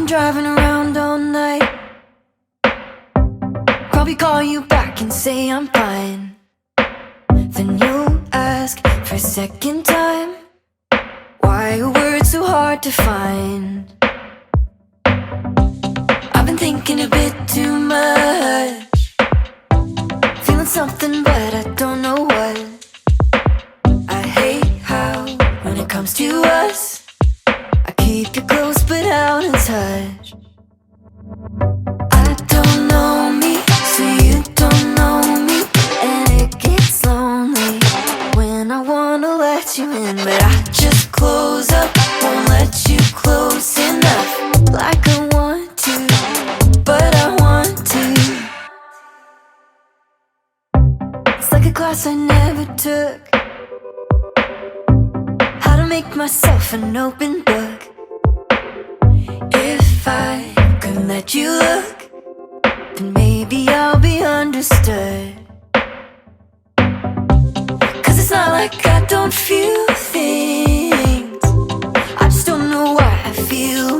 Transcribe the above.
been driving around all night. Probably call you back and say I'm fine. Then you ask for a second time. Why are words so hard to find? I've been thinking a bit too much. Feeling something but I don't know what. I hate how when it comes to us I keep you close but out of touch. I don't know me, so you don't know me, and it gets lonely when I wanna let you in, but I just close up, won't let you close enough. Like I want to, but I want to. It's like a class I never took, how to make myself an open book. If I could let you look, then maybe I'll be understood. Cause it's not like I don't feel things, I just don't know why I feel